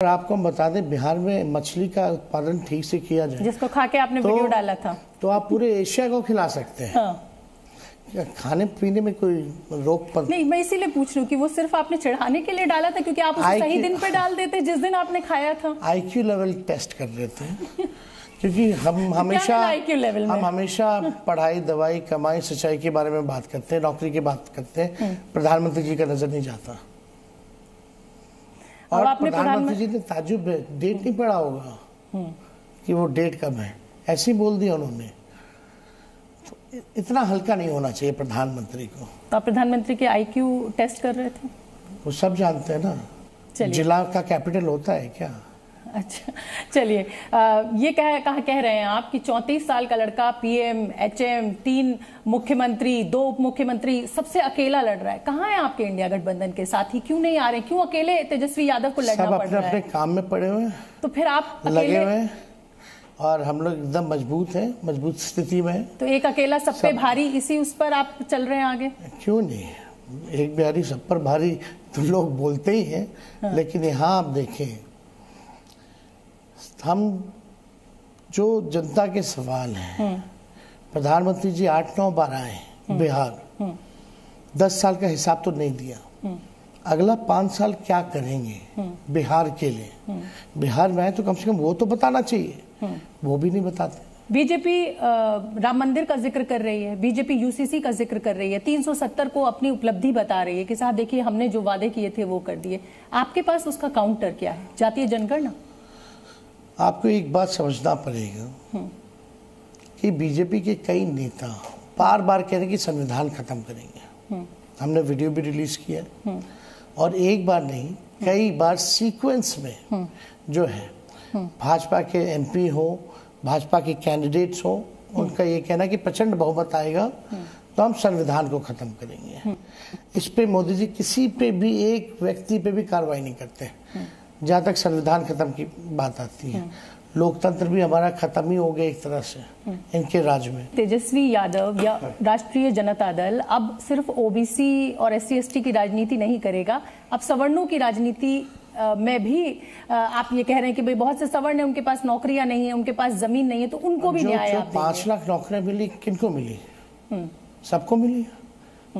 और आपको हम बता दें, बिहार में मछली का उत्पादन ठीक से किया जाए, जिसको खा के आपने वीडियो डाला था, तो आप पूरे एशिया को खिला सकते हैं। हाँ। खाने पीने में कोई रोक नहीं, मैं इसीलिए पूछ रही हूँ कि वो सिर्फ आपने चढ़ाने के लिए डाला था, क्योंकि आप उसे सही दिन पे डाल देते जिस दिन आपने खाया था। IQ लेवल टेस्ट कर रहे थे क्योंकि हम हमेशा पढ़ाई, दवाई, कमाई, सच्चाई के बारे में बात करते हैं, नौकरी की बात करते हैं, प्रधानमंत्री जी का नजर नहीं जाता। और प्रधानमंत्री जी ने ताजुब डेट नहीं पढ़ा होगा कि वो डेट कब है, ऐसे ही बोल दिया उन्होंने। तो इतना हल्का नहीं होना चाहिए प्रधानमंत्री को। तो आप प्रधानमंत्री के IQ टेस्ट कर रहे थे? वो सब जानते हैं ना, जिला का कैपिटल होता है क्या? अच्छा, चलिए, ये कह रहे हैं आप कि 34 साल का लड़का PM, HM, 3 मुख्यमंत्री, 2 उप मुख्यमंत्री, सबसे अकेला लड़ रहा है। कहाँ है आपके इंडिया गठबंधन के साथी? क्यों नहीं आ रहे? क्यों अकेले तेजस्वी यादव को लड़ना पड़ रहा है? अपने काम में पड़े हुए हैं, तो फिर आप लगे हुए हैं, और हम लोग एकदम मजबूत हैं, मजबूत स्थिति में। तो एक अकेला सब पे भारी, इसी उस पर आप चल रहे हैं आगे? क्यों नहीं, एक बिहारी सब पर भारी तो लोग बोलते ही हैं। हाँ। लेकिन यहाँ आप देखें, हम जो जनता के सवाल हैं, प्रधानमंत्री जी 8-9 बार आए बिहार, 10 साल का हिसाब तो नहीं दिया। अगला 5 साल क्या करेंगे बिहार के लिए? बिहार में आए तो कम से कम वो तो बताना चाहिए, वो भी नहीं बताते। बीजेपी राम मंदिर का जिक्र कर रही है, बीजेपी UCC का जिक्र कर रही है, 370 को अपनी उपलब्धि बता रही है कि साहब देखिए हमने जो वादे किए थे वो कर दिए। आपके पास उसका काउंटर क्या है? जातीय जनगणना? आपको एक बात समझना पड़ेगा कि बीजेपी के कई नेता बार बार कह रहे हैं कि संविधान खत्म करेंगे। हमने वीडियो भी रिलीज किया, और एक बार नहीं कई बार सीक्वेंस में जो है भाजपा के MP हो, भाजपा के कैंडिडेट्स हो, उनका ये कहना कि प्रचंड बहुमत आएगा तो हम संविधान को खत्म करेंगे। इस पे मोदी जी किसी पे भी, एक व्यक्ति पे भी कार्रवाई नहीं करते जहाँ तक संविधान खत्म की बात आती है। लोकतंत्र भी हमारा खत्म ही हो गया एक तरह से इनके राज में। तेजस्वी यादव या राष्ट्रीय जनता दल अब सिर्फ OBC और SC/ST की राजनीति नहीं करेगा, अब सवर्णों की राजनीति में भी आप ये कह रहे हैं कि भाई बहुत से सवर्ण हैं, उनके पास नौकरियां नहीं है, उनके पास जमीन नहीं है, तो उनको भी न्याय आप देंगे। 5 लाख नौकरियां मिली, किनको मिली? सबको मिली,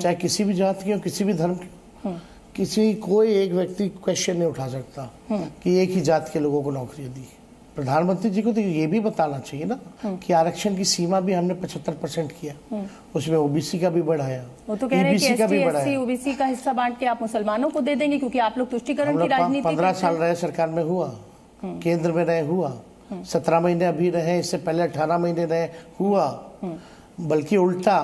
चाहे किसी भी जात की हो, किसी भी धर्म की। कोई एक व्यक्ति क्वेश्चन नहीं उठा सकता कि एक ही जात के लोगों को नौकरियां दी। प्रधानमंत्री जी को तो ये भी बताना चाहिए ना कि आरक्षण की सीमा भी हमने 75% किया, उसमें OBC का भी बढ़ाया, वो तो कह रहे हैं कि ST/SC OBC का हिस्सा बांट के आप मुसलमानों को दे देंगे, क्योंकि आप लोग तुष्टिकरण की राजनीति 15 साल रहे सरकार में, हुआ केंद्र में रहे, हुआ 17 महीने अभी रहे, इससे पहले 18 महीने रहे, हुआ। बल्कि उल्टा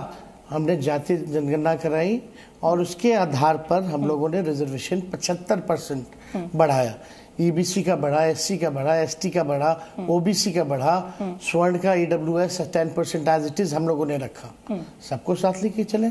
हमने जातीय जनगणना कराई और उसके आधार पर हम लोगों ने रिजर्वेशन 75% बढ़ाया। EBC का बढ़ा, SC का बढ़ा, ST का बढ़ा, OBC का बढ़ा, स्वर्ण का EWS 10% एज इट इज हम लोगों ने रखा। सबको साथ लेके चले।